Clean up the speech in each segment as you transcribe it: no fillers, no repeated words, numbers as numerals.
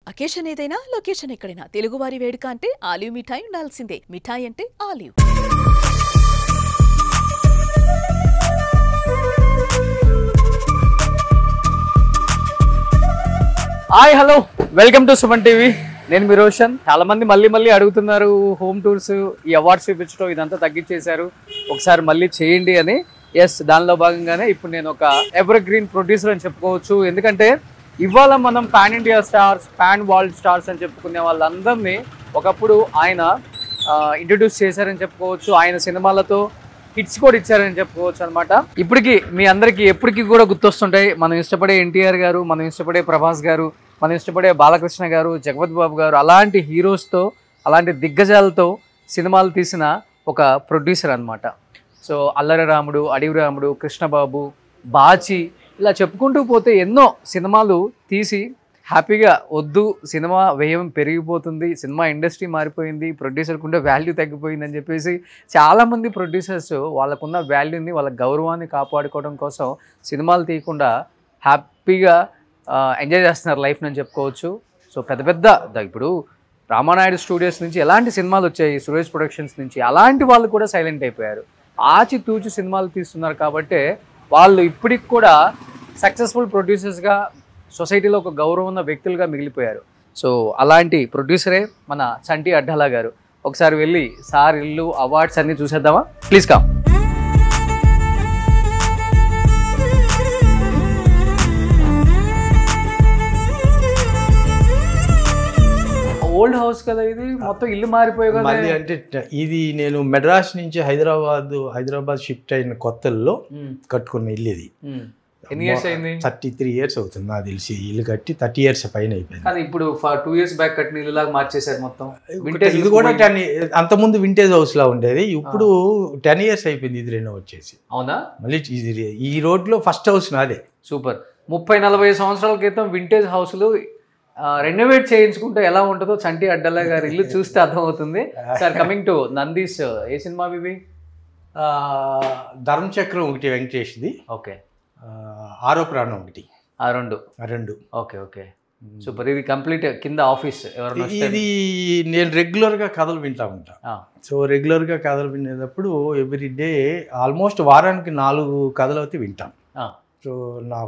Occasion ఏదైనా location ఎక్కడైనా తెలుగువారి వేడుక అంటే ఆలివ్ మిఠాయి ఉండాల్సిందే. మిఠాయి అంటే olive. Hi hello welcome to Suman TV. నేను మీ రోషన్. చాలా మంది మళ్ళీ అడుగుతున్నారు హోమ్ టూర్స్, ఈ అవార్డ్స్ చూపించడం ఇదంతా తగ్గించేశారు, ఒకసారి మళ్ళీ చేయండి అని. ఎస్, దానిలో భాగంగానే ఇప్పుడు నేను ఒక ఎవర్ గ్రీన్ ప్రొడ్యూసర్ అని చెప్పుకోవచ్చు. ఎందుకంటే ఇవాళ మనం pan India stars, pan world stars అని చెప్పుకునే వాళ్ళందరినీ ఒకప్పుడు ఆయన ఇంట్రడ్యూస్ చేశారని చెప్పుకోవచ్చు. ఆయన సినిమాలతో హిట్స్ కూడా ఇచ్చారని చెప్పుకోవచ్చు అనమాట. ఇప్పటికీ మీ అందరికీ ఎప్పటికీ కూడా గుర్తొస్తుంటాయి మనం ఇష్టపడే ఎన్టీఆర్ గారు, మనం ఇష్టపడే ప్రభాస్ గారు, మనం ఇష్టపడే బాలకృష్ణ గారు, జగపతి బాబు గారు, అలాంటి హీరోస్తో, అలాంటి దిగ్గజాలతో సినిమాలు తీసిన ఒక ప్రొడ్యూసర్ అనమాట. సో అల్లరి రాముడు, అడవి రాముడు, కృష్ణబాబు, బాచి, ఇలా చెప్పుకుంటూ పోతే ఎన్నో సినిమాలు తీసి హ్యాపీగా వద్దు సినిమా వ్యయం పెరిగిపోతుంది, సినిమా ఇండస్ట్రీ మారిపోయింది, ప్రొడ్యూసర్కి ఉండే వాల్యూ తగ్గిపోయింది అని చెప్పేసి చాలామంది ప్రొడ్యూసర్స్ వాళ్ళకున్న వాల్యూని, వాళ్ళ గౌరవాన్ని కాపాడుకోవడం కోసం సినిమాలు తీయకుండా హ్యాపీగా ఎంజాయ్ చేస్తున్నారు లైఫ్ని అని చెప్పుకోవచ్చు. సో పెద్ద ఇప్పుడు రామానాయుడు స్టూడియోస్ నుంచి ఎలాంటి సినిమాలు వచ్చాయి, సురేష్ ప్రొడక్షన్స్ నుంచి, అలాంటి వాళ్ళు కూడా సైలెంట్ అయిపోయారు. ఆచితూచి సినిమాలు తీస్తున్నారు కాబట్టి వాళ్ళు ఇప్పటికి కూడా సక్సెస్ఫుల్ ప్రొడ్యూసర్స్గా సొసైటీలో ఒక గౌరవం ఉన్న వ్యక్తులుగా మిగిలిపోయారు. సో అలాంటి ప్రొడ్యూసరే మన చంటి అడ్డాల గారు. ఒకసారి వెళ్ళి సార్ ఇల్లు, అవార్డ్స్ అన్నీ చూసేద్దామా? Please come. ఓల్డ్ హౌస్ కదా ఇది, మొత్తం ఇల్లు మారిపోయి కదా. మళ్ళీ అంటే ఇది నేను మెడ్రాస్ నుంచి హైదరాబాద్ షిఫ్ట్ అయిన కొత్తల్లో కట్టుకున్న ఇల్లు ఇది. ఎన్ని ఇయర్స్ అయింది? 33 years అవుతుంది నాకు తెలిసి. ఇల్లు కట్టి 30 years పైన అయిపోయింది. కానీ ఇప్పుడు 2 years బ్యాక్ కట్టిన ఇల్లు లాగా మార్చేసారు మొత్తం. ఇది కూడా 10 అంతకుముందు వింటేజ్ హౌస్ లా ఉండేది, ఇప్పుడు 10 years అయిపోయింది ఇది రెనోవేట్ వచ్చేసి. అవునా? మళ్ళీ ఈ రోడ్ లో ఫస్ట్ హౌస్ నాదే. సూపర్. 30-40 సంవత్సరాల క్రితం వింటేజ్ హౌస్లు రెనోవేట్ చేయించుకుంటే ఎలా ఉంటుందో చంటి అడ్డాల గారి ఇల్లు చూస్తే అర్థమవుతుంది. సార్, కమింగ్ టు నందీస్, ఏ సినిమా ఇవి? ధర్మచక్రం ఒకటి వెంకటేష్ది, ఓకే. ఆరో ప్రాణం ఒకటి, రెండు. ఓకే. సూపర్. ఇది కంప్లీట్ కింద ఆఫీస్. ఇది నేను రెగ్యులర్గా కథలు వింటా ఉంటా. సో రెగ్యులర్గా కథలు వినేటప్పుడు ఎవ్రీ డే ఆల్మోస్ట్ వారానికి 4 కథలు అయితే వింటాం. సో నా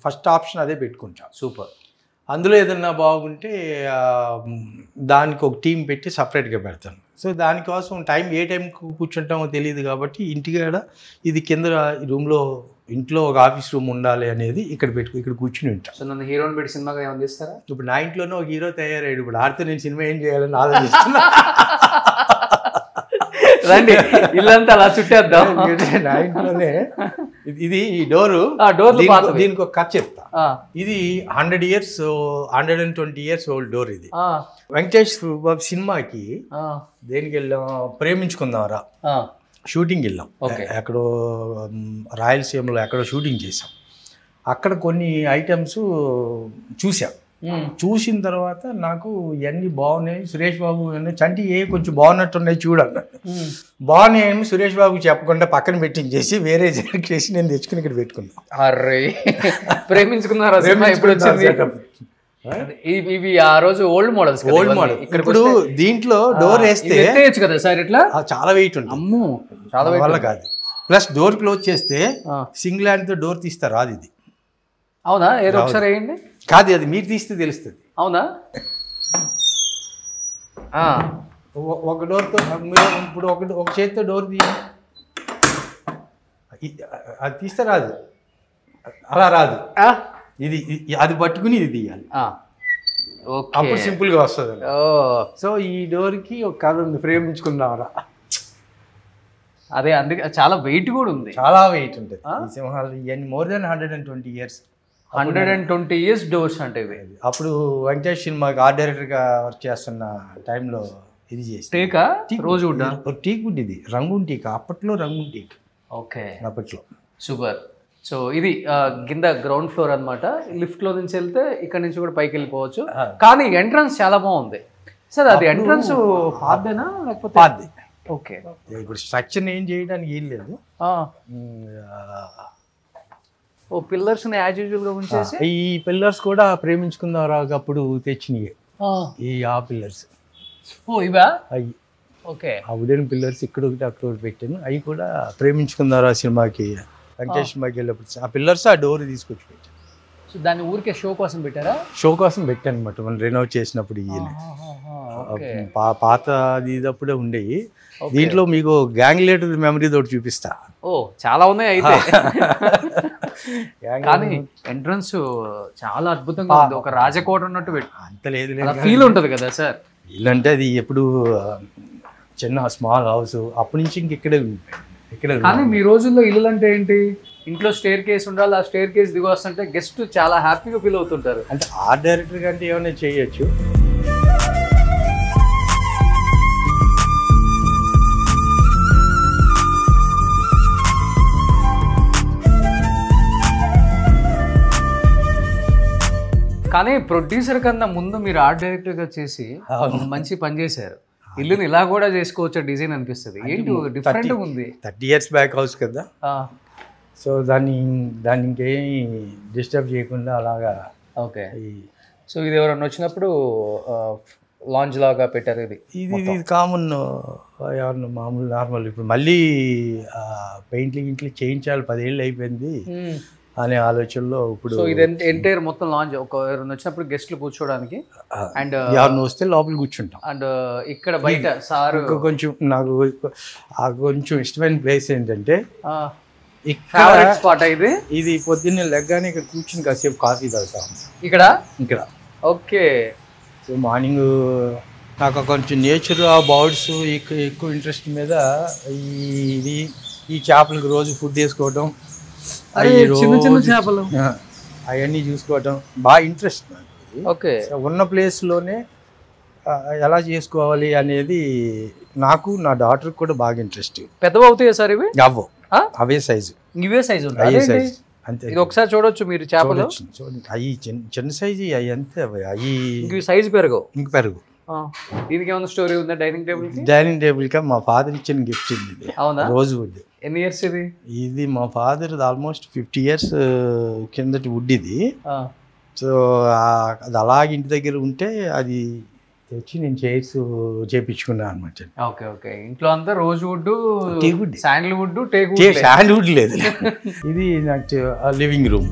ఫస్ట్ ఆప్షన్ అదే పెట్టుకుంటా. సూపర్. అందులో ఏదన్నా బాగుంటే దానికి ఒక టీం పెట్టి సపరేట్గా పెడతాను. సో దానికోసం ఏ టైంకి కూర్చుంటామో తెలియదు కాబట్టి ఇంటికాడ ఇది కింద రూమ్లో, ఇంట్లో ఒక ఆఫీస్ రూమ్ ఉండాలి అనేది ఇక్కడ కూర్చుని ఉంటాను. సో నన్ను హీరోని పెట్టి సినిమాగా ఏమైనా తీస్తారా? ఇప్పుడు నా ఇంట్లోనే ఒక హీరో తయారయ్యాడు. ఇప్పుడు ఆడితే నేను సినిమా ఏం చేయాలని ఆలోచిస్తున్నా. రండి, ఇల్లంతా అలా చుట్టేద్దాం. నా ఇంట్లోనే ఇది డోరు, దీనికి ఒక కథ చెప్తా. ఇది 120 years ఓల్డ్ డోర్. ఇది వెంకటేష్ బాబు సినిమాకి దేనికి వెళ్ళాం, ప్రేమించుకుందాంరా షూటింగ్ వెళ్ళాం. ఎక్కడో రాయలసీమలో ఎక్కడో షూటింగ్ చేసాం. అక్కడ కొన్ని ఐటమ్స్ చూసాం. చూసిన తర్వాత నాకు ఇవన్నీ బాగున్నాయి, సురేష్ బాబు చంటి కొంచెం బాగున్నట్టున్నాయి చూడన్నా. బాగున్నాయని సురేష్ బాబుకి చెప్పకుండా పక్కన పెట్టించేసి వేరే చేసి నేను తెచ్చుకుని ఇక్కడ పెట్టుకున్నాను. అరే, ప్రేమించుకున్నారా? ఇప్పుడు వచ్చింది ఇవి ఆ రోజు ఓల్డ్ మోడల్స్. ఇప్పుడు దీంట్లో డోర్ వేస్తే కదా సార్, ఇట్లా చాలా వెయిట్ ఉంటుంది. అమ్మో, చాలా వల్ల కాదు. ప్లస్ డోర్ క్లోజ్ చేస్తే సింగిల్ హ్యాండ్ తో డోర్ తీస్తారు, రాదు ఇది. అవునా? ఏదో ఒకసారి వేయండి. కాదు, అది మీరు తీస్తే తెలుస్తుంది. అవునా? ఒక డోర్తో ఇప్పుడు ఒక చేతితో డోర్ అది తీస్తే రాదు, అలా రాదు. ఇది అది పట్టుకుని ఇది తీయాలి, అప్పుడు సింపుల్ గా వస్తుంది. సో ఈ డోర్ కి ఒక కథ ఉంది, ప్రేమించుకున్నారా. అదే, అందుకే చాలా వెయిట్ కూడా ఉంది, చాలా వెయిట్ ఉంటుంది. ఈ సింహాలు ఇవన్నీ more than 120 years. 120 years doors అంటే. అప్పుడు వెంకటేష్ సినిమాకి ఆర్ట్ డైరెక్టర్ గా వర్క్ చేస్తున్న టైంలో ఇది చేసి రోజు టీక్ వుడ్, ఇది రంగున్ టీక్, అప్పట్లో రంగున్ టీక్. ఓకే, అప్పట్లో. సూపర్. సో ఇది కింద గ్రౌండ్ ఫ్లోర్ అనమాట. లిఫ్ట్ లో నుంచి వెళ్తే ఇక్కడ నుంచి కూడా పైకి వెళ్ళిపోవచ్చు. కానీ ఎంట్రన్స్ చాలా బాగుంది సార్. అది ఎంట్రన్స్ పాదేనా లేకపోతే? పాదే. ఓకే. ఇప్పుడు స్ట్రక్చర్ ఏం చేయడానికి ఏం లేదు. ఓ పిల్లర్స్ యాజ్ యూజువల్ గా ఉంచేసి ఈ పిల్లర్స్ కూడా ప్రేమించుకుందాం అప్పుడు తెచ్చినాయి ఆ పిల్లర్స్. ఓ ఇవా? అవి ఓకే. ఆ వుడెన్ పిల్లర్స్ ఇక్కడ ఒకటి అక్కడ ఒకటి పెట్టాను. అవి కూడా ప్రేమించుకుందాం సినిమాకి వెంకటేష్ సినిమాకి వెళ్ళినప్పుడు ఆ పిల్లర్స్ ఆ డోర్ తీసుకొచ్చి పెట్టాను. సో దాన్ని ఊరికే షో కోసం పెట్టారా? షో కోసం పెట్టాను అనమాట. మనం రెనోవేట్ చేసినప్పుడు ఈయన పాత ఇదప్పుడే ఉండేవి. దీంట్లో మీకు గ్యాంగ్ లీడర్ మెమరీ తోటి చూపిస్తా. ఓ చాలా ఉన్నాయి అయితే. కానీ ఎంట్రన్స్ చాలా అద్భుతంగా ఉంది, ఒక రాజకోట ఉన్నట్టు పెట్టు. అంత లేదు ఫీల్ ఉంటుంది కదా సార్. ఇల్లు అంటే అది ఎప్పుడు చిన్న స్మాల్ హౌస్, అప్పటి నుంచి ఇక్కడే కానీ మీ రోజుల్లో ఇల్లు అంటే ఏంటి? ఇంట్లో స్టేర్ కేస్ ఉండాలి, ఆ స్టేర్ కేస్ దిగి వస్తుంటే గెస్ట్ చాలా హ్యాపీగా ఫీల్ అవుతుంటారు. అంటే ఆర్ట్ డైరెక్టర్ కంటే ఏమైనా చేయొచ్చు. కానీ ప్రొడ్యూసర్ కన్నా ముందు మీరు ఆర్ట్ డైరెక్టర్ గా చేసి మంచి పని చేశారు. ఇల్లుని ఇలా కూడా చేసుకోవచ్చు డిజైన్ అనిపిస్తుంది. ఏంటి డిఫరెంట్ ఉంది. 30 years బ్యాక్ హౌస్ కదా, సో దాన్ని ఇంకేమి డిస్టర్బ్ చేయకుండా అలాగా. ఓకే. సో ఇది ఎవరన్నా వచ్చినప్పుడు లాంజ్ లాగా పెట్టారు. ఇది కామన్ ఎవరన్నా మామూలు నార్మల్. ఇప్పుడు మళ్ళీ పెయింట్లు ఇంట్లో చేయించాలి, 10 ఏళ్ళు అయిపోయింది అనే ఆలోచనలో ఇప్పుడు ఇది ఎంటైర్ మొత్తం లాంజ్. ఒక ఎవరైనా వచ్చినప్పుడు గెస్ట్లు కూర్చోడానికి అండ్ ఎవరిని వస్తే లోపల కూర్చుంటాం. అండ్ ఇక్కడ బయట సార్ కొంచెం నాకు కొంచెం ఇష్టమైన ప్లేస్ ఏంటంటే ఫేవరెట్ స్పాట్. ఇది పొద్దున్నే లెగ్గానే ఇక్కడ కూర్చుని కాసేపు కాఫీ తాగుతాం ఇక్కడ. ఓకే. సో మార్నింగ్ నాకు కొంచెం నేచర్ ఆ బర్డ్స్ ఎక్కువ ఇంట్రెస్ట్ మీద ఈ చేపలకు రోజు ఫుడ్ వేసుకోవడం, చిన్న చిన్న చేపలు అవన్నీ చూసుకోవటం బాగా ఇంట్రెస్ట్. ఓకే. ఉన్న ప్లేస్లోనే ఎలా చేసుకోవాలి అనేది నాకు, నా డాటర్కి కూడా బాగా ఇంట్రెస్ట్. పెద్దవి అవుతాయా సార్ ఇవి? అవే సైజు, ఇవే సైజు అంతే. ఇది ఒకసారి చూడొచ్చు మీరు చేపలు. అవి చిన్న సైజు, అవి అంతే. అవి సైజు పెరగవు, ఇంక పెరుగు. దీనికి ఏమైనా స్టోరీ ఉందా? డైనింగ్ టేబుల్ కి మా ఫాదర్ ఇచ్చిన గిఫ్ట్ ఇది. అవునా? రోజు వుడ్. ఎన్ని ఇయర్స్ ఇది మా ఫాదర్ ఆల్మోస్ట్ 50 years కిందటి వుడ్ ఇది. సో అది అలాగే ఇంటి దగ్గర ఉంటే అది తెచ్చి నేను చైర్స్ చేపించుకున్నాను అనమాట. Okay okay. ఇంట్లో అంతా రోజ్ వుడ్, టీవుడ్, sandal wood, teak wood. Sandal wood లేదు. ఇది నాకు లివింగ్ రూమ్.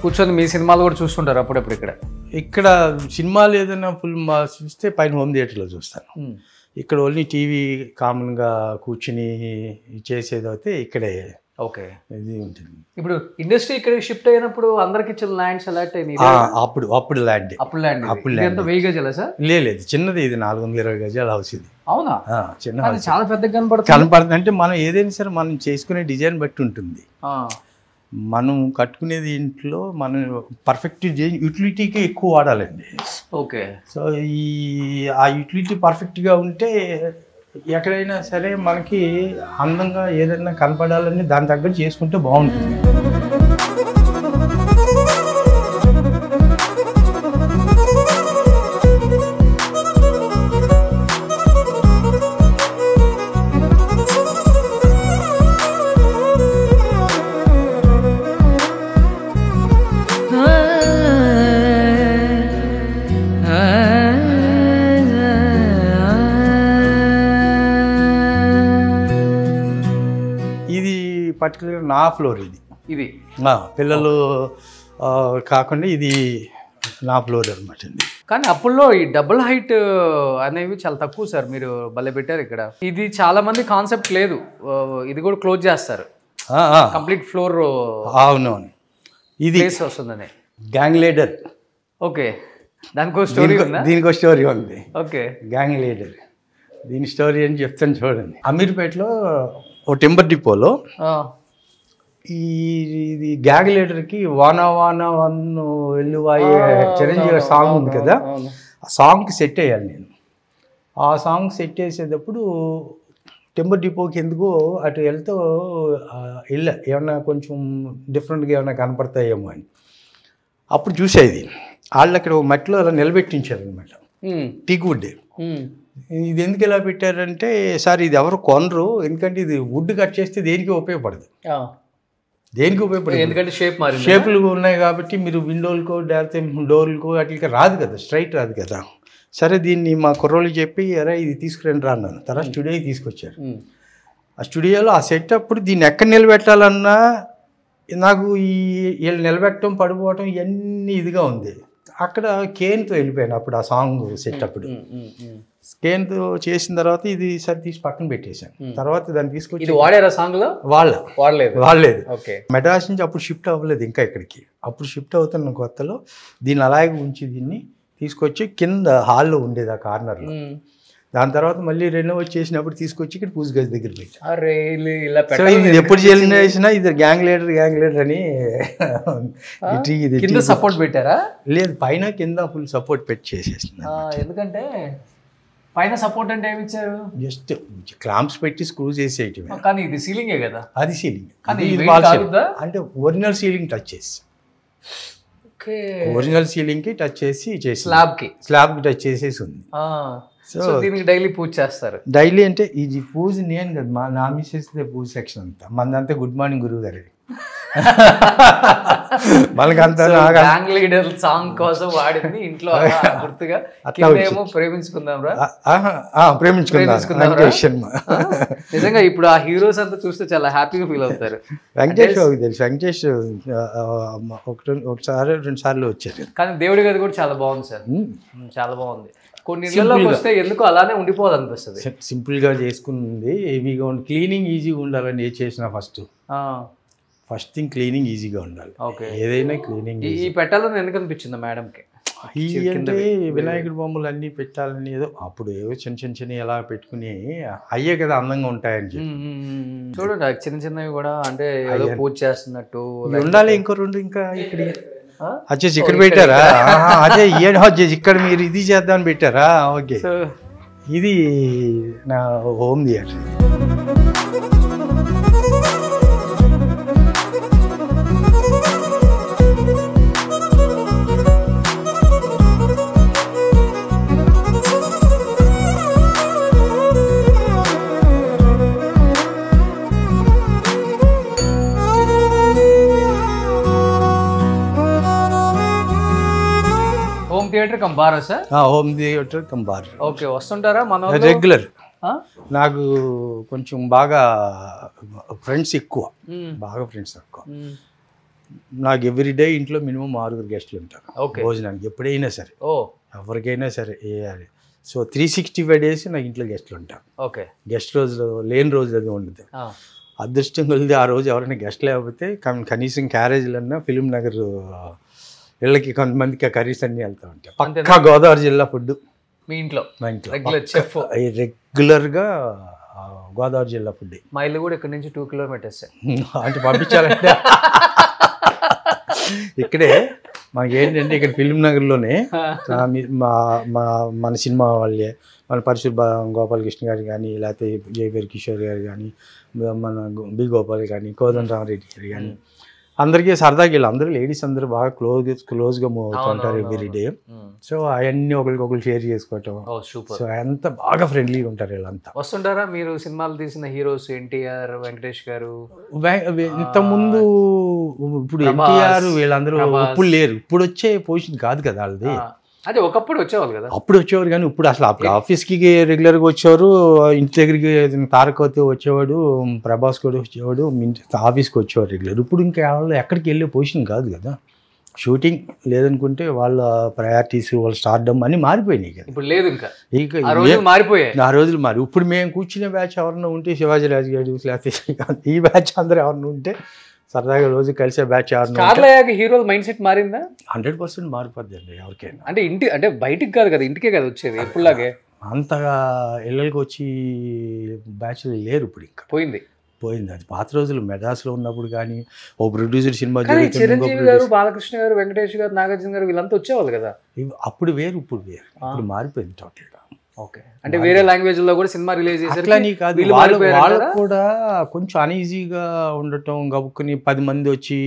కూర్చొని మీ సినిమాలు కూడా చూస్తుంటారు అప్పుడప్పుడు? ఇక్కడ సినిమాలు ఏదైనా ఫుల్ చూస్తే పైన హోమ్ థియేటర్లో చూస్తాను. ఇక్కడ ఓన్లీ టీవీ కామన్గా కూర్చుని చేసేది అయితే ఇక్కడే. ఓకే. ఇది ఉంటుంది. ఇప్పుడు ఇండస్ట్రీ ఇక్కడ షిఫ్ట్ అయినప్పుడు అందరికి ఇచ్చిన ల్యాండ్స్ అలాట్ అయినాయి. అప్పుడు ల్యాండ్. అప్పుడు ఎంత 1000 గజాలా సార్? లేదు, చిన్నది. ఇది 420 గజాల హౌస్ ఇది. అవునా? చిన్న, చాలా పెద్దగా కనపడుతుంది. అంటే మనం ఏదైనా సరే మనం చేసుకునే డిజైన్ బట్టి ఉంటుంది. మనం కట్టుకునేది ఇంట్లో మనం పర్ఫెక్ట్ యూటిలిటీకి ఎక్కువ వాడాలండి. ఓకే. సో ఆ యూటిలిటీ పర్ఫెక్ట్గా ఉంటే ఎక్కడైనా సరే మనకి అందంగా ఏదైనా కనపడాలని దాని తగ్గట్టు చేసుకుంటే బాగుంటుంది. పర్టికులర్ నా ఫ్లోర్ ఇది పిల్లలు కాకుండా ఇది నా ఫ్లోర్ అనమాట. కానీ అప్పుల్లో ఈ డబుల్ హైట్ అనేవి చాలా తక్కువ సార్. మీరు భలే పెట్టారు ఇక్కడ. ఇది చాలా మంది కాన్సెప్ట్ లేదు, ఇది కూడా క్లోజ్ చేస్తారు కంప్లీట్ ఫ్లోర్. అవునవును. ఇది వస్తుందని గ్యాంగ్ లీడర్. ఓకే. దానికో స్టోరీ ఉందా? దీనికో స్టోరీ ఉంది. ఓకే. గ్యాంగ్ లీడర్, దీని స్టోరీ అని చెప్తాను చూడండి. అమీర్పేటలో ఓ టింబర్ డిపోలో ఇది గ్యాంగ్ లీడర్కి వానా వానా వన్ను వెల్లువాయి చిరంజీవి సాంగ్ ఉంది కదా, ఆ సాంగ్కి సెట్ అయ్యాను నేను. ఆ సాంగ్ సెట్ చేసేటప్పుడు టింబర్ డిపోకి ఎందుకో అటు వెళ్తూ ఏమన్నా కొంచెం డిఫరెంట్గా ఏమైనా కనపడతాయేమో అని అప్పుడు చూసేది వాళ్ళు అక్కడ మట్టిలో అలా నిలబెట్టించారు అనమాట, టీక్ వుడ్. ఇది ఎందుకు ఇలా పెట్టారంటే, సార్ ఇది ఎవరు కొనరు, ఎందుకంటే ఇది వుడ్ కట్ చేస్తే దేనికి ఉపయోగపడదు, దేనికి ఉపయోగపడదు, ఎందుకంటే షేపులు ఉన్నాయి కాబట్టి మీరు విండోలకో లేకపోతే డోర్లకో వాటికి రాదు కదా, స్ట్రైట్ రాదు కదా. సరే దీన్ని మా కుర్రోళ్ళు చెప్పి అరే ఇది తీసుకురండి రా అన్నాను. తర్వాత స్టూడియోకి తీసుకొచ్చారు. ఆ స్టూడియోలో ఆ సెట్ అప్పుడు దీన్ని ఎక్కడ నిలబెట్టాలన్నా నాకు వీళ్ళు నిలబెట్టడం పడిపోవటం ఇవన్నీ ఇదిగా ఉంది. అక్కడ కేన్తో వెళ్ళిపోయాను అప్పుడు ఆ సాంగ్ సెట్ అప్పుడు. కేన్తో చేసిన తర్వాత ఇది సరి తీసి పక్కన పెట్టేశాను. తర్వాత దాన్ని తీసుకొచ్చి వాడారా సాంగ్ లో? వాడలేదు. మెడ్రాస్ నుంచి అప్పుడు షిఫ్ట్ అవ్వలేదు ఇంకా ఇక్కడికి. అప్పుడు షిఫ్ట్ అవుతున్న కొత్తలో దీన్ని అలాగే ఉంచి దీన్ని తీసుకొచ్చి కింద హాల్లో ఉండేది ఆ కార్నర్లో. దాని తర్వాత మళ్ళీ రెనోవేట్ చేసినప్పుడు తీసుకొచ్చి ఇక్కడ పూజ గది దగ్గర పెట్టాను. ఇది ఎప్పుడు చేసినా ఇది గ్యాంగ్ లీడర్ అని కింద సపోర్ట్ పెట్టారా? లేదు, పైన కింద ఫుల్ సపోర్ట్ పెట్టి చేసేసింది. ఎందుకంటే పైన సపోర్ట్ అంటే ఏమి ఇచ్చారు? జస్ట్ క్లాంప్స్ పెట్టి స్క్రూ చేసేయటం. కానీ ఇది సీలింగే కదా? అది సీలింగ్, అంటే ఒరిజినల్ సీలింగ్ టచ్ చేసి, ఒరిజినల్ సీలింగ్ కి టచ్ చేసి స్లాబ్ కి టచ్ చేసేసి ఉంది. సో దీనికి డైలీ పూజ చేస్తారు? డైలీ అంటే ఇది పూజ నేను కదా, నా మిస్సెస్ పూజ సెక్షన్ అంతా మందంతా గుడ్ మార్నింగ్ గురువు గారు. మనకంతా గ్యాంగ్ లీడర్ సాంగ్ కోసం వాడింది ఇంట్లో గుర్తుగా. ప్రేమించుకుందాం. నిజంగా ఇప్పుడు ఆ హీరోస్ అంతా చూస్తే చాలా హ్యాపీగా ఫీల్ అవుతారు. వెంకటేష్ తెలుసు, వెంకటేష్ ఒకసారి 2 సార్లు వచ్చారు. కానీ దేవుడి గది కూడా చాలా బాగుంది సార్, చాలా బాగుంది. కొన్ని ఇళ్ళలోకి వస్తే ఎందుకు అలానే ఉండిపోవాలి అనిపిస్తుంది. సింపుల్ గా చేసుకుంది, హెవీగా ఉండి క్లీనింగ్ ఈజీగా ఉండాలని ఏ చేసినా ఫస్ట్ థింగ్ క్లీనింగ్ ఈజీగా ఉండాలి. ఏదైనా క్లీనింగ్. ఈ పెట్టాలని ఎందుకు అనిపించింది మేడంకి? అంటే వినాయకుడి బొమ్మలు అన్నీ పెట్టాలని ఏదో అప్పుడు ఏవో చిన్న ఎలా పెట్టుకుని అయ్యే కదా అందంగా ఉంటాయని చెప్పి చూడండి. చిన్నవి కూడా అంటే పూజ చేస్తున్నట్టు ఉండాలి. ఇంకో 2 ఇంకా ఇక్కడ వచ్చేసి ఇక్కడ పెట్టారా? అదే వచ్చేసి ఇక్కడ మీరు ఇది చేద్దామని పెట్టారా? ఓకే, ఇది నా home theatre. Theatre cum bar sir? Home theatre cum bar. Okay, వస్తుంటారా? మన రెగ్యులర్. నాకు కొంచెం బాగా ఫ్రెండ్స్ ఎక్కువ, నాకు ఎవ్రీడే ఇంట్లో మినిమం 6 గెస్ట్లు ఉంటారు భోజనానికి ఎప్పుడైనా సరే, ఎవరికైనా సరే వేయాలి. సో 365 days నాకు ఇంట్లో గెస్ట్లు ఉంటారు. ఓకే, గెస్ట్ రోజు లేని రోజు అది ఉండదు. అదృష్టం కొలిది ఆ రోజు ఎవరైనా గెస్ట్ లేకపోతే కనీసం క్యారేజీలన్నా ఫిలిం నగర్ ఇళ్ళకి కొంతమందికి కర్రీస్ అన్నీ వెళ్తూ ఉంటాయి. పక్కా గోదావరి జిల్లా ఫుడ్ మీ ఇంట్లో? మా ఇంట్లో రెగ్యులర్గా గోదావరి జిల్లా ఫుడ్. మా ఇల్లు కూడా ఇక్కడ నుంచి 2 kilometers అంటే పంపించాలంటే ఇక్కడే మనకి ఏంటంటే ఇక్కడ ఫిలిం నగర్లోనే మన సినిమా వాళ్ళే, మన పరిశుభ్ర గోపాలకృష్ణ గారు కానీ, లేకపోతే జయపేరు కిషోర్ గారు కానీ, మన బి గోపాల్ కానీ, కోదండరామరెడ్డి గారు కానీ, అందరికీ సరదాగా వీళ్ళు అందరూ లేడీస్ అందరూ బాగా క్లోజ్గా మూవ్ అవుతుంటారు ఎవ్రీడే. సో అవన్నీ ఒకరికొకరు షేర్ చేసుకోవటం. సో అంత బాగా ఫ్రెండ్లీగా ఉంటారు వీళ్ళంతా. వస్తుంటారా మీరు సినిమాలు తీసిన హీరోస్? ఎన్టీఆర్, వెంకటేష్ గారు ఇంతకుముందు, ఇప్పుడు ఎన్టీఆర్ వీళ్ళందరూ ఇప్పుడు లేరు, ఇప్పుడు వచ్చే పొజిషన్ కాదు కదా వాళ్ళది. అదే ఒకప్పుడు వచ్చేవాళ్ళు కదా, అప్పుడు వచ్చేవారు. కానీ ఇప్పుడు అసలు అప్పుడు ఆఫీస్కి రెగ్యులర్గా వచ్చేవారు, ఇంటి దగ్గరికి తారకతో వచ్చేవాడు, ప్రభాస్ కూడా వచ్చేవాడు, ఆఫీస్కి వచ్చేవాడు రెగ్యులర్. ఇప్పుడు ఇంకా వాళ్ళు ఎక్కడికి వెళ్ళే పొజిషన్ కాదు కదా. షూటింగ్ లేదనుకుంటే వాళ్ళ ప్రయారిటీస్, వాళ్ళ స్టార్డమ్ అన్నీ మారిపోయినాయి కదా. ఇప్పుడు లేదు, ఇంకా మారిపోయాయి ఆ రోజులు మారి. ఇప్పుడు మేము కూర్చునే బ్యాచ్ ఎవరన్నా ఉంటే శివాజీ రాజు గారు, లేకపోతే ఈ బ్యాచ్ అందరూ ఎవరన్నా ఉంటే సరదాగా రోజు కలిసే బ్యాచ్ హీరోల మైండ్ సెట్ మారిందా? 100% మారిపోద్ది అండి ఎవరికైనా. అంటే అంటే బయటికి కాదు కదా, ఇంటికే కదా వచ్చేది ఎప్పుడులాగే. అంతగా ఇళ్ళకి వచ్చి బ్యాచ్లు లేరు ఇప్పుడు, ఇంకా పోయింది. అది పాత రోజులు. మెడ్రాస్లో ఉన్నప్పుడు కానీ ఓ ప్రొడ్యూసర్ సినిమా చిరంజీవి గారు, బాలకృష్ణ గారు, వెంకటేష్ గారు, నాగార్జున గారు వీళ్ళంతా వచ్చేవాళ్ళు కదా. అప్పుడు వేరు, ఇప్పుడు వేరు. ఇప్పుడు మారిపోయింది టోటల్గా. ఓకే, అంటే వేరే లాంగ్వేజ్ లో కూడా సినిమా రిలీజ్ అట్లని కాదు, వాళ్ళకు కూడా కొంచెం అనీజీగా ఉండటం, గబుక్కుని 10 మంది వచ్చి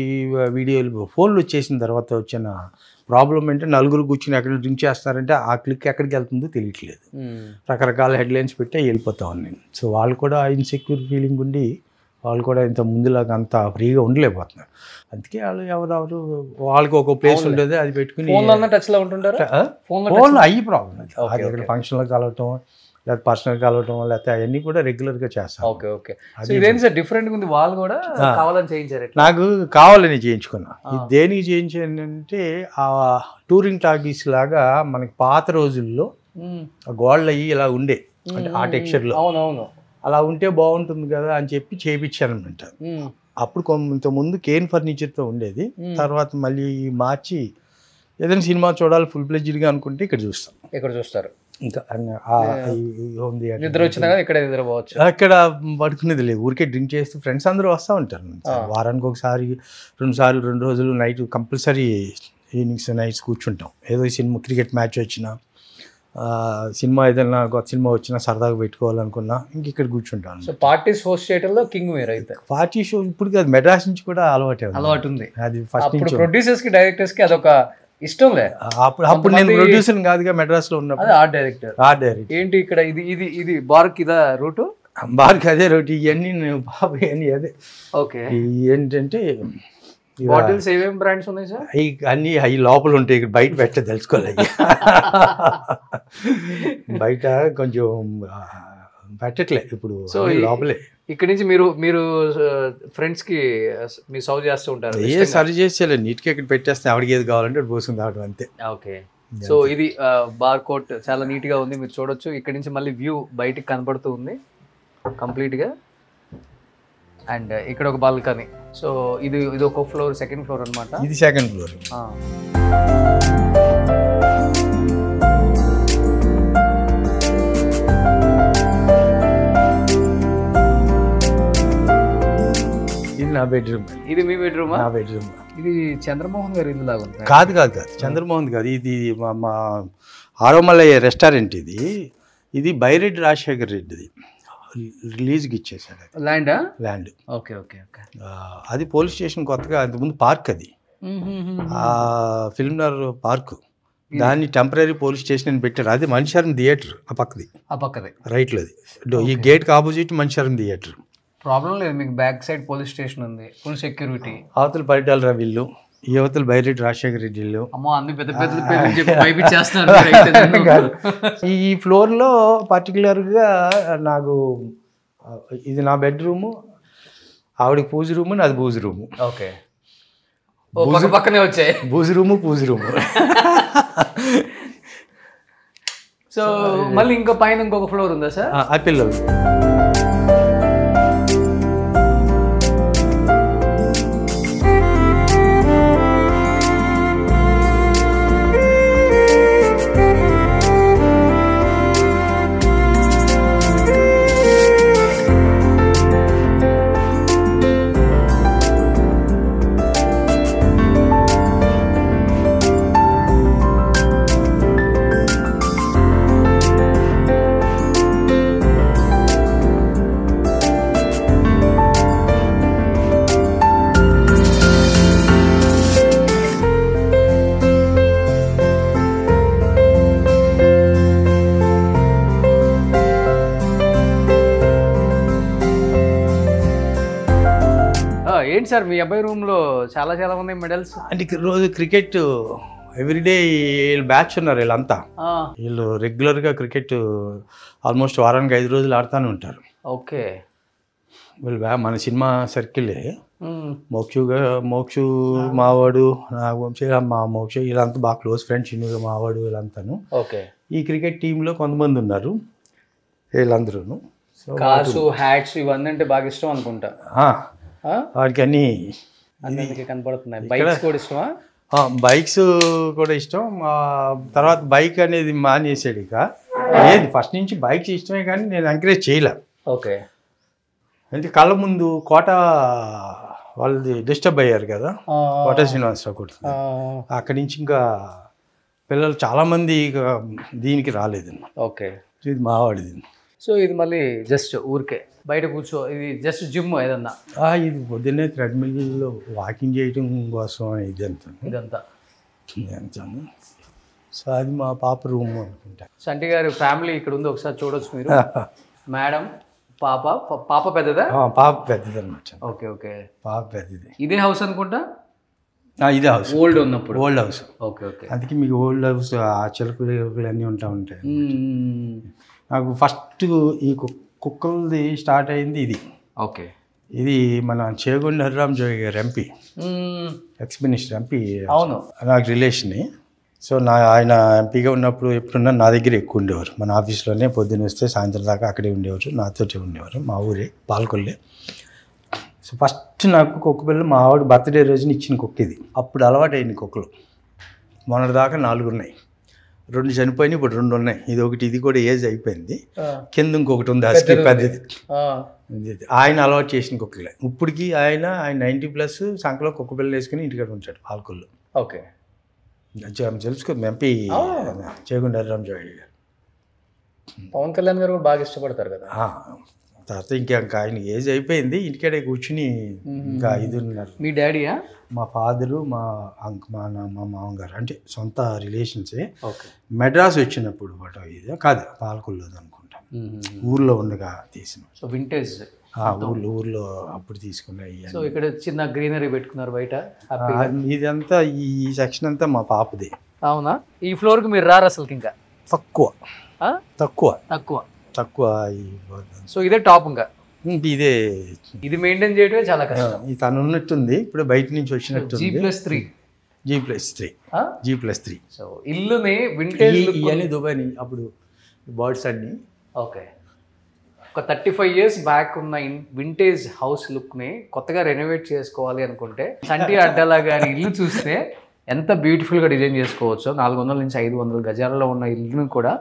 వీడియోలు ఫోన్లు వచ్చేసిన తర్వాత వచ్చిన ప్రాబ్లం అంటే నలుగురు కూర్చుని ఎక్కడ డ్రింక్ చేస్తారంటే ఆ క్లిక్ ఎక్కడికి వెళ్తుందో తెలియట్లేదు. రకరకాల హెడ్లైన్స్ పెట్టి వెళ్ళిపోతా ఉన్నాను. సో వాళ్ళు కూడా ఇన్సెక్యూర్ ఫీలింగ్ ఉండి వాళ్ళు కూడా ఇంత ముందులాగా అంత ఫ్రీగా ఉండలేకపోతున్నారు. అందుకే వాళ్ళు ఎవరెవరు వాళ్ళకి ఒక ప్లేస్ ఉండేది, అది పెట్టుకుని టచ్ లో ఉంటుంటారు. ఫోన్లో అయ్యి ప్రాబ్లం అది ఇక్కడ ఫంక్షన్లో కలవటం, లేకపోతే పర్సనల్ కలవటం, లేకపోతే అవన్నీ కూడా రెగ్యులర్గా చేస్తాను. ఓకే ఓకే, ఇదేంటి సార్ డిఫరెంట్ ఉంది? వాళ్ళు కూడా కావాలని చేయించారు? నాకు కావాలని చేయించుకున్నా. దేనికి చేయించానంటే ఆ టూరింగ్ టాకీస్ లాగా మనకి పాత రోజుల్లో గోడలు అయ్యి ఇలా ఉండే, అంటే ఆ టెక్స్చర్లో అవునవును అలా ఉంటే బాగుంటుంది కదా అని చెప్పి చేయించాను అనమాట. అప్పుడు కొంతమంది కేన్ ఫర్నిచర్తో ఉండేది, తర్వాత మళ్ళీ మార్చి ఏదైనా సినిమా చూడాలి ఫుల్ ప్లెడ్జ్డ్గా అనుకుంటే ఇక్కడ చూస్తాం. ఇక్కడ చూస్తారు. ఇంకా నిద్ర వచ్చినా ఇక్కడ నిద్రపోవచ్చు, అక్కడ పడుకునేది లేదు, ఊరికే డ్రింక్ చేస్తూ ఫ్రెండ్స్ అందరూ వస్తూ ఉంటారు. వారానికి ఒకసారి 2 సార్లు 2 రోజులు నైట్ కంపల్సరీ ఈవినింగ్స్ నైట్స్ కూర్చుంటాం. ఏదో సినిమా క్రికెట్ మ్యాచ్ వచ్చినా, సినిమా ఏదైనా కొత్త సినిమా వచ్చినా సరదాగా పెట్టుకోవాలనుకున్నా ఇంక ఇక్కడ కూర్చుంటాను. సో పార్టీస్ హోస్ట్ చేయడంలో కింగ్ మీరు అయితే? పార్టీ షో ఇప్పుడు కాదు, మెడ్రాస్ నుంచి కూడా అలవాటు ఉంది. అది ఫస్ట్ నుంచి ప్రొడ్యూసర్స్ కి డైరెక్టర్స్ కి అదొక ఇష్టం లే. అప్పుడు నేను ప్రొడ్యూసర్ కాదుగా, మెడ్రాస్ లో ఉన్నప్పుడు ఆర్ట్ డైరెక్టర్. ఏంటి ఇక్కడ ఇది బార్క్ ఇదా రూటు? బార్క్ అదే రూట్. ఇవన్నీ బాబు ఇవన్నీ అదే. ఓకే, ఏంటంటే బాటిల్స్ ఏమేమి బ్రాండ్స్ ఉన్నాయి సార్? అన్ని అవి లోపల ఉంటాయి, ఇక్కడ బయట పెట్ట తెలుసుకోవాలి. బయట కొంచెం పెట్టట్లే ఇప్పుడు, లోపలే. ఇక్కడ నుంచి మీరు ఫ్రెండ్స్ కి మీరు సర్వ్ చేస్తూ ఉంటారు? ఏ సర్వ్ చేసేయాలి, నీట్గా ఇక్కడ పెట్టేస్తే ఆవిడకి ఏది కావాలంటే అది పోసుకుని రావడం అంతే. ఓకే, సో ఇది బార్ కోట్ చాలా నీట్ గా ఉంది, మీరు చూడొచ్చు. ఇక్కడ నుంచి మళ్ళీ వ్యూ బయటికి కనబడుతూ ఉంది కంప్లీట్ గా. అండ్ ఇక్కడ ఒక బాల్కనీ. సో ఇది ఒక ఫ్లోర్, సెకండ్ ఫ్లోర్ అనమాట. ఇది సెకండ్ ఫ్లోర్. ఇది నా బెడ్రూమ్. ఇది మీ బెడ్రూమ్? నా బెడ్రూమ్. ఇది చంద్రమోహన్ గారి ఇల్లు లాగా ఉంది? కాదు, చంద్రమోహన్ కాదు. ఇది మా ఆరోమలయ్య రెస్టారెంట్. ఇది బైరెడ్డి రాజశేఖర్ రెడ్డిది, రిలీజ్కి ఇచ్చేసాడు ల్యాండ్. Okay okay okay. అది పోలీస్ స్టేషన్ కొత్తగా, అంతకుముందు పార్క్, అది ఫిల్మ్నగర్ పార్క్, దాన్ని టెంపరీ పోలీస్ స్టేషన్ అని పెట్టారు. అది మణిశర్మ థియేటర్ ఆ పక్కది రైట్లోది. ఈ గేట్కి ఆపోజిట్ మణిశర్మ థియేటర్. ప్రాబ్లం లేదు మీకు, బ్యాక్ సైడ్ పోలీస్ స్టేషన్ ఉంది, ఫుల్ సెక్యూరిటీ. అవతల పరిటాల రవి ఇల్లు, యువతలు బైరెడ్డి రాజశేఖర రెడ్డి ఇల్లు. ఈ ఫ్లోర్లో పర్టికులర్గా నాకు ఇది నా బెడ్రూము, ఆవిడకి పూజ రూము, నాది బూజు రూము. ఓకే, పక్కనే వచ్చాయి బూజు రూము, పూజ రూము. సో మళ్ళీ ఇంకో పైన ఇంకొక ఫ్లోర్ ఉందా సార్? ఆ పిల్లలు. ఏంటి సార్ మీ అబ్బాయి రూమ్ లో చాలా ఉన్నాయి మెడల్స్? అంటే రోజు క్రికెట్ ఎవ్రీడే వీళ్ళు బ్యాచ్ ఉన్నారు, వీళ్ళంతా వీళ్ళు రెగ్యులర్గా క్రికెట్ ఆల్మోస్ట్ వారానికి 5 రోజులు ఆడుతూనే ఉంటారు. ఓకే, వీళ్ళు మన సినిమా సర్కిలే. మోక్షు మావాడు, మా మోక్ష వీళ్ళంతా బాగా క్లోజ్ ఫ్రెండ్స్. మావాడు వీళ్ళంతాను. ఓకే, ఈ క్రికెట్ టీంలో కొంతమంది ఉన్నారు వీళ్ళందరూ. కార్స్, హ్యాట్స్ ఇవన్నీ అంటే బాగా ఇష్టం అనుకుంటా వాడికి. అన్నిటికీ కనపడుతున్నాయి. బైక్స్ కూడా ఇష్టమా? బైక్స్ కూడా ఇష్టం. తర్వాత బైక్ అనేది మానేసాడు. ఇక లేదు, ఫస్ట్ నుంచి బైక్స్ ఇష్టమే కానీ నేను ఎంకరేజ్ చేయలే. ఓకే, అంటే కళ్ళ ముందు కోట వాళ్ళది డిస్టర్బ్ అయ్యారు కదా, కోట శ్రీనివాసరావు కొడుతుంది. అక్కడి నుంచి ఇంకా పిల్లలు చాలామంది ఇక దీనికి రాలేదన్న. ఓకే. ఇది మావాడిది. సో ఇది మళ్ళీ జస్ట్ ఊరికే బయట కూర్చో, ఇది జస్ట్ జిమ్ ఏదన్నా? ఇది పొద్దున్నే థ్రెడ్మిల్లో వాకింగ్ చేయడం కోసం ఇదంతా. సో అది మా పాప రూమ్ అనుకుంటా. సంటి గారి ఫ్యామిలీ ఇక్కడ ఉంది, ఒకసారి చూడొచ్చు మీరు. మేడం, పాప పెద్దదా? పాప పెద్దది అనమాట. ఓకే ఓకే, పాప పెద్దది. ఇదే హౌస్ అనుకుంటా? ఇదే హౌస్, ఓల్డ్ ఉన్నప్పుడు. Old house. Okay okay. అందుకే మీకు ఓల్డ్ హౌస్ ఆ చిలుకలు అన్నీ ఉంటాయి. నాకు ఫస్ట్ ఈ కుక్కలది స్టార్ట్ అయింది ఇది. ఓకే. ఇది మన చేగొండ హరిరామ్ జోగి గారు ఎంపీ, ఎక్స్ మినిస్టర్ ఎంపీ. అవును, నాకు రిలేషన్. సో ఆయన ఎంపీగా ఉన్నప్పుడు ఎప్పుడున్నా నా దగ్గర ఎక్కువ ఉండేవారు. మన ఆఫీస్లోనే పొద్దున్న వస్తే సాయంత్రం దాకా అక్కడే ఉండేవారు, నాతోటే ఉండేవారు. మా ఊరే పాలకొల్లే. సో ఫస్ట్ నాకు కుక్క పిల్ల మా ఆవిడ బర్త్డే రోజున ఇచ్చిన కుక్క ఇది. అప్పుడు అలవాటు అయింది కుక్కలు. మొన్నటి దాకా 4 ఉన్నాయి, 2 చనిపోయినాయి, ఇప్పుడు 2 ఉన్నాయి. ఇది ఒకటి, ఇది కూడా ఏజ్ అయిపోయింది. కింద ఇంకొకటి ఉంది, హస్కీ పెద్దది. ఆయన అలవాటు చేసిన కుక్కలే. ఇప్పటికి ఆయన 90+ సంఖ్యలో కుక్క పిల్లలు వేసుకుని ఇంటికాడ ఉంటాడు పాలకొల్లు. ఓకే. తెలుసుకో, ఎంపీ చేగొండ హరిరామ్ జోగి గారు. పవన్ కళ్యాణ్ గారు కూడా బాగా ఇష్టపడతారు కదా. తర్వాత ఇంకా ఆయన ఏజ్ అయిపోయింది, ఇంటికాడే కూర్చుని ఇంకా 5 ఉన్నారు. మీ డాడీయా? మా ఫాదరు, మా మామగారు, అంటే సొంత రిలేషన్సే. ఓకే. మెడ్రాస్ వచ్చినప్పుడు ఫోటో ఇది కాదు, పాలకొల్లుది అనుకుంటా. ఊర్లో ఉండగా తీసిన. సో వింటేజ్ ఊర్లో అప్పుడు తీసుకున్నాయి. సో ఇక్కడ చిన్న గ్రీనరీ పెట్టుకున్నారు బయట. ఇదంతా ఈ సెక్షన్ అంతా మా పాపది. అవునా? ఈ ఫ్లోర్కి మీరు రారు అసలు? ఇంకా తక్కువ తక్కువ తక్కువ తక్కువ. సో ఇదే టాప్. ఇంకా ఇదే, ఇది మెయింటైన్ చేయడమే చాలా కష్టం. ఇది తను ఉన్నట్టుంది, ఇప్పుడు బయట నుంచి వచ్చినట్టు. G+3. G+3. సో ఇల్లుని వింటేజ్ ఇవన్నీ దుబాయ్ అప్పుడు బర్డ్స్ అన్ని. ఓకే. ఒక 35 years బ్యాక్ ఉన్న వింటేజ్ హౌస్ లుక్ని కొత్తగా రెనోవేట్ చేసుకోవాలి అనుకుంటే సంటి అడ్డాల గారి ఇల్లు చూస్తే ఎంత బ్యూటిఫుల్గా డిజైన్ చేసుకోవచ్చో. 400 నుంచి 500 గజాలలో ఉన్న ఇల్లుని కూడా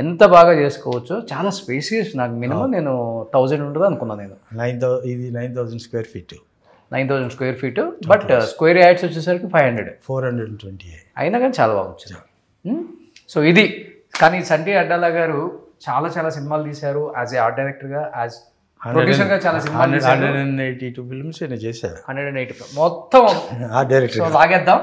ఎంత బాగా చేసుకోవచ్చో. చాలా స్పేసియస్. నాకు మినిమం నేను 1000 ఉంటుంది అనుకున్నాను నేను. ఇది 9,000 square feet. 9,000 square feet. But square yards వచ్చేసరికి 420 అయినా కానీ చాలా బాగా వచ్చింది. సో ఇది. కానీ సంటి అడ్డాల గారు చాలా చాలా సినిమాలు తీశారు. యాజ్ ఏ ఆర్ట్ డైరెక్టర్గా, యాజ్ ప్రొడ్యూసర్గా చాలా సినిమాలు 182 films చేశారు. 180 మొత్తం ఆర్ట్ డైరెక్టర్. సో లాగేద్దాం,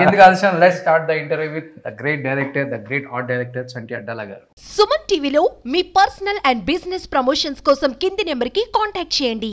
ఎందుకు ఆలస్యం. Let's start the interview with the great director, the great art director Santi Addala గారు. సుమన్ టీవీలో మీ పర్సనల్ అండ్ బిజినెస్ ప్రమోషన్స్ కోసం కింది నెంబర్కి కాంటాక్ట్ చేయండి.